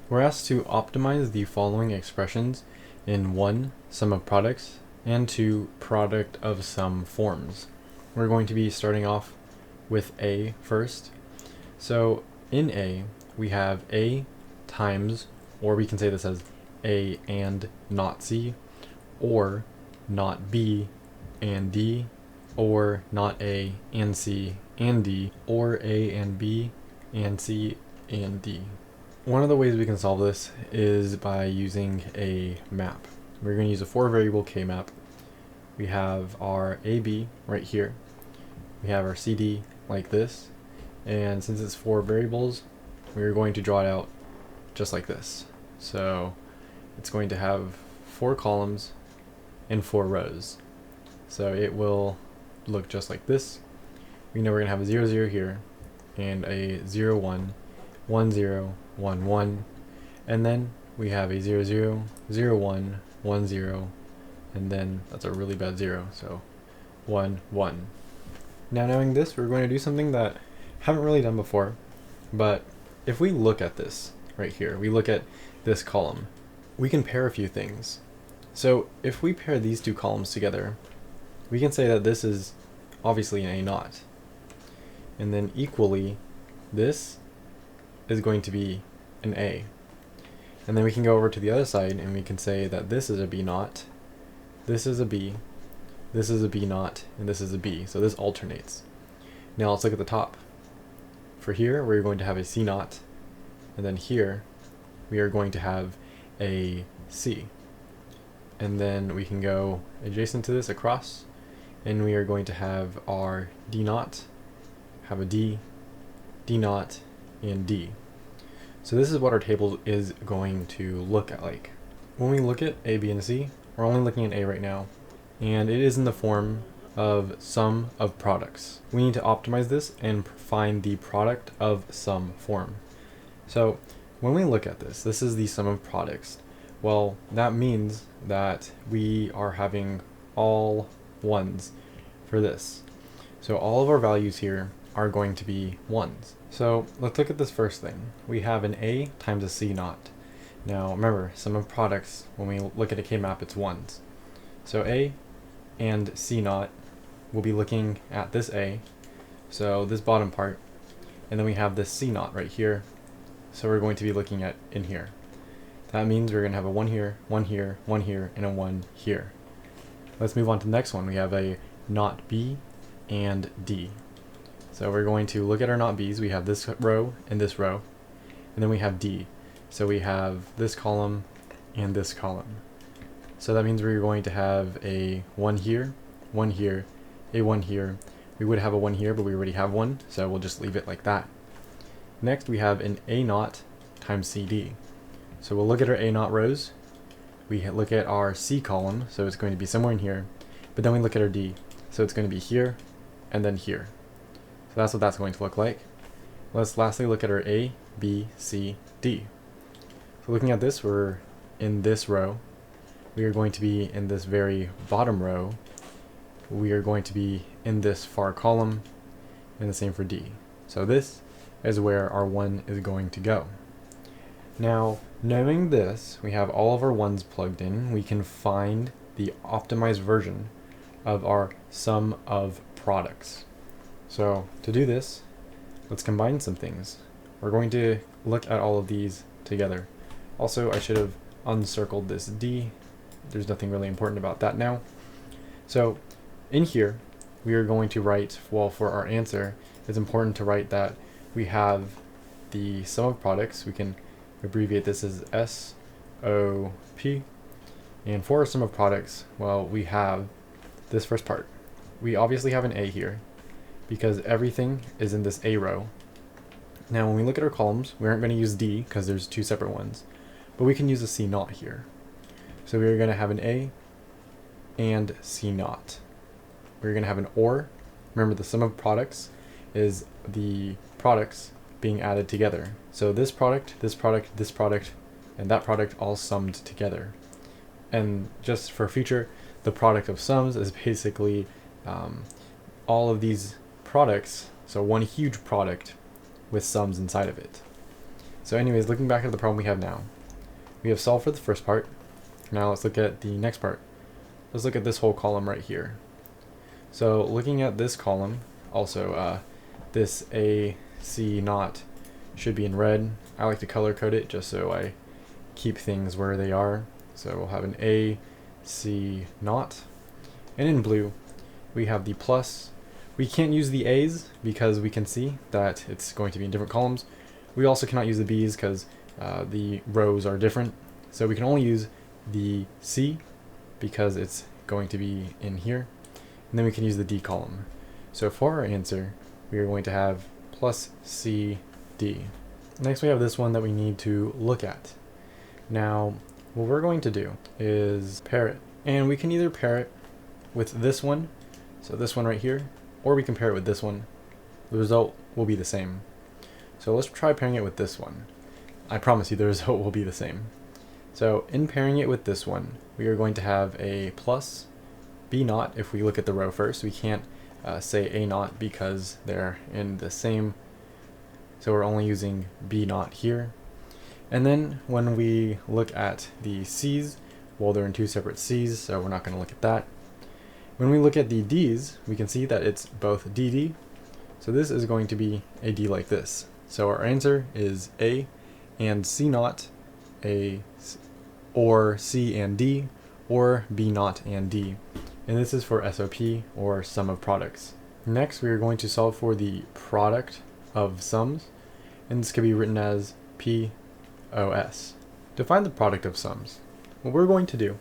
We're asked to optimize the following expressions in 1. Sum of products, and 2. Product of sum forms. We're going to be starting off with A first. So in A, we have A times, or we can say this as A and not C, or not B and D, or not A and C and D, or A and B and C and D. One of the ways we can solve this is by using a map. We're going to use a 4-variable K-map. We have our AB right here. We have our CD like this. And since it's 4 variables, we're going to draw it out just like this. So it's going to have 4 columns and 4 rows. So it will look just like this. We know we're going to have a 0, 0 here, and a 0, 1, 1, 0, 1, 1, and then we have a 0, 0, 0, 1, 1, 0, and then that's a really bad 0, so 1, 1. Now knowing this, we're going to do something that I haven't really done before, but if we look at this right here, we look at this column, we can pair a few things. So if we pair these 2 columns together, we can say that this is obviously an A naught, and then equally this is going to be an A. And then we can go over to the other side and we can say that this is a B naught, this is a B, this is a B naught, and this is a B. So this alternates. Now let's look at the top. For here, we're going to have a C naught, and then here, we are going to have a C. And then we can go adjacent to this across, and we are going to have our D naught, have a D, D naught, and D. So this is what our table is going to look at like. When we look at A, B, and C, we're only looking at A right now, and it is in the form of sum of products. We need to optimize this and find the product of sum form. So when we look at this, this is the sum of products. Well, that means that we are having all ones for this. So all of our values here are going to be 1s. So let's look at this first thing. We have an A times a C naught. Now remember, sum of products, when we look at a K-map, it's 1s. So A and C naught, we'll be looking at this A, so this bottom part, and then we have this C naught right here, so we're going to be looking at in here. That means we're going to have a 1 here, 1 here, 1 here, and a 1 here. Let's move on to the next one. We have a not B and D. So we're going to look at our not B's. We have this row and then we have D. So we have this column and this column. So that means we're going to have a 1 here, 1 here, a 1 here. We would have a 1 here, but we already have 1, so we'll just leave it like that. Next, we have an A naught times CD. So we'll look at our A naught rows. We look at our C column, so it's going to be somewhere in here. But then we look at our D, so it's going to be here and then here. So that's what that's going to look like. Let's lastly look at our A, B, C, D. So looking at this, we're in this row. We are going to be in this very bottom row. We are going to be in this far column, and the same for D. So this is where our 1 is going to go. Now, knowing this, we have all of our 1s plugged in. We can find the optimized version of our sum of products. So to do this, let's combine some things. We're going to look at all of these together. Also, I should have uncircled this D. There's nothing really important about that now. So in here, we are going to write, well, for our answer, it's important to write that we have the sum of products. We can abbreviate this as SOP. And for our sum of products, well, we have this first part. We obviously have an A here because everything is in this A row. Now, when we look at our columns, we aren't going to use D because there's 2 separate ones, but we can use a C naught here. So we're going to have an A and C naught. We're going to have an OR. Remember, the sum of products is the products being added together. So this product, this product, this product, and that product all summed together. And just for future, the product of sums is basically all of these products, so one huge product with sums inside of it. So anyways, looking back at the problem we have now, we have solved for the first part. Now let's look at the next part. Let's look at this whole column right here. So looking at this column, also this A, C naught should be in red. I like to color code it just so I keep things where they are. So we'll have an A, C naught. And in blue, we have the plus. We can't use the A's because we can see that it's going to be in different columns. We also cannot use the B's because the rows are different. So we can only use the C because it's going to be in here. And then we can use the D column. So for our answer, we are going to have plus C, D. Next we have this one that we need to look at. Now, what we're going to do is pair it. And we can either pair it with this one, so this one right here, or we can pair it with this one. The result will be the same. So let's try pairing it with this one. I promise you the result will be the same. So in pairing it with this one, we are going to have a plus B naught. If we look at the row first, we can't say A naught because they're in the same, so we're only using B naught here. And then when we look at the C's, well, they're in two separate C's, so we're not going to look at that. When we look at the D's, we can see that it's both DD, so this is going to be a D like this. So our answer is A and C naught, A or C and D, or B naught and D. And this is for SOP, or sum of products. Next, we are going to solve for the product of sums, and this can be written as POS. To find the product of sums, what we're going to do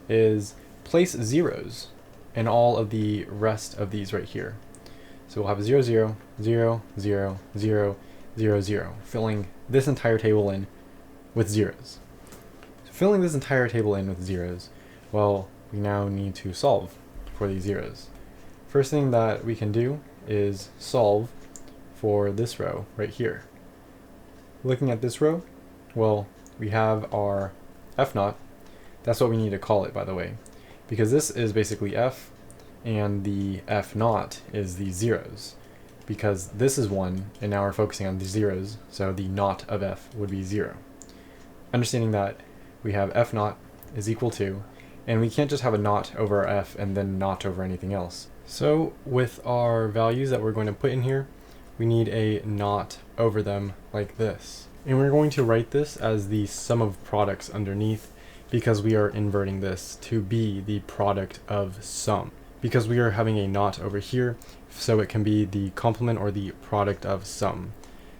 is place zeros in all of the rest of these right here. So we'll have 0, 0, 0, 0, 0, 0, 0, filling this entire table in with zeros. So filling this entire table in with zeros, well, we now need to solve for these zeros. First thing that we can do is solve for this row right here. Looking at this row, well, we have our F naught. That's what we need to call it, by the way, because this is basically F, and the F naught is the zeros, because this is 1, and now we're focusing on the zeros, so the naught of F would be 0. Understanding that we have F naught is equal to, and we can't just have a naught over our F and then naught over anything else. So with our values that we're going to put in here, we need a naught over them like this. And we're going to write this as the sum of products underneath, because we are inverting this to be the product of sum. Because we are having a naught over here, so it can be the complement or the product of sum.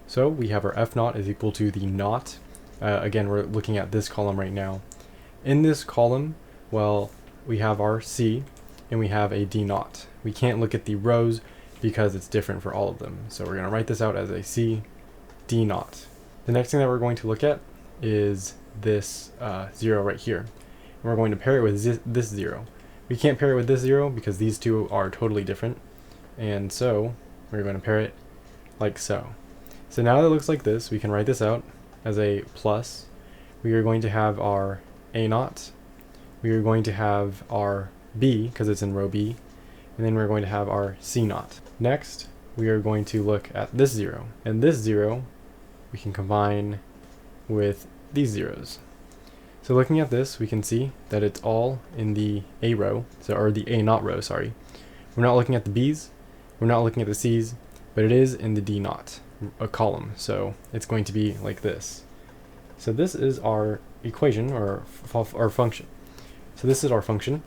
So we have our F naught is equal to the naught. Again, we're looking at this column right now. In this column, well, we have our C and we have a D naught. We can't look at the rows because it's different for all of them. So we're going to write this out as a C D naught. The next thing that we're going to look at is this 0 right here. And we're going to pair it with this 0. We can't pair it with this 0 because these two are totally different. And so we're going to pair it like so. So now that it looks like this, we can write this out as a plus. We are going to have our A naught. We are going to have our B, because it's in row B, and then we're going to have our C naught. Next, we are going to look at this 0, and this 0 we can combine with these zeros. So looking at this, we can see that it's all in the A row, or the A naught row, sorry. We're not looking at the B's, we're not looking at the C's, but it is in the D naught, a column, so it's going to be like this. So this is our equation, or our function. So this is our function.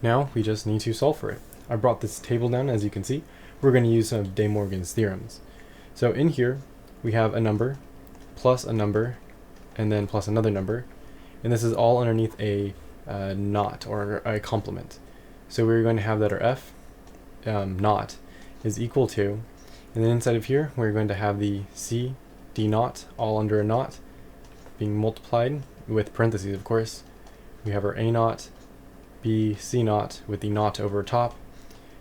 Now we just need to solve for it. I brought this table down, as you can see. We're going to use some of De Morgan's theorems. So in here, we have a number, plus a number, and then plus another number. And this is all underneath a naught, or a complement. So we're going to have that our F naught is equal to, and then inside of here, we're going to have the C D naught, all under a naught, being multiplied with parentheses, of course. We have our A naught, B, C naught with the naught over top,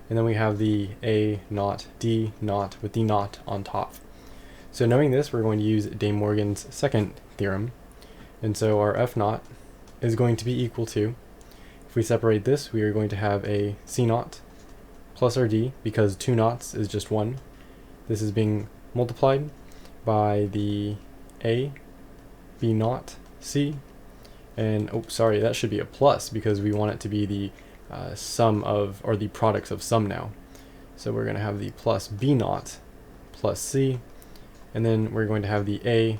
and then we have the A naught, D naught with the naught on top. So knowing this, we're going to use De Morgan's second theorem, and so our F naught is going to be equal to, if we separate this, we are going to have a C naught plus our D, because 2 naughts is just 1. This is being multiplied by the A, B naught, C, and oh, sorry, that should be a plus because we want it to be the sum of, or the products of sum now. So we're going to have the plus B naught plus C, and then we're going to have the A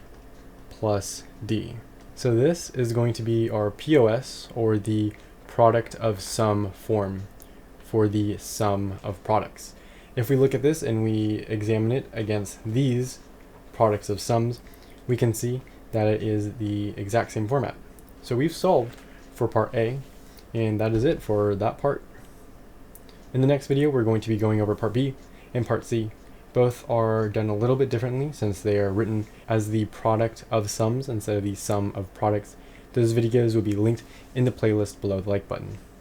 plus D. So this is going to be our POS, or the product of sum form for the sum of products. If we look at this and we examine it against these products of sums, we can see that it is the exact same format. So we've solved for part A, and that is it for that part. In the next video, we're going to be going over part B and part C. Both are done a little bit differently since they are written as the product of sums instead of the sum of products. Those videos will be linked in the playlist below the like button.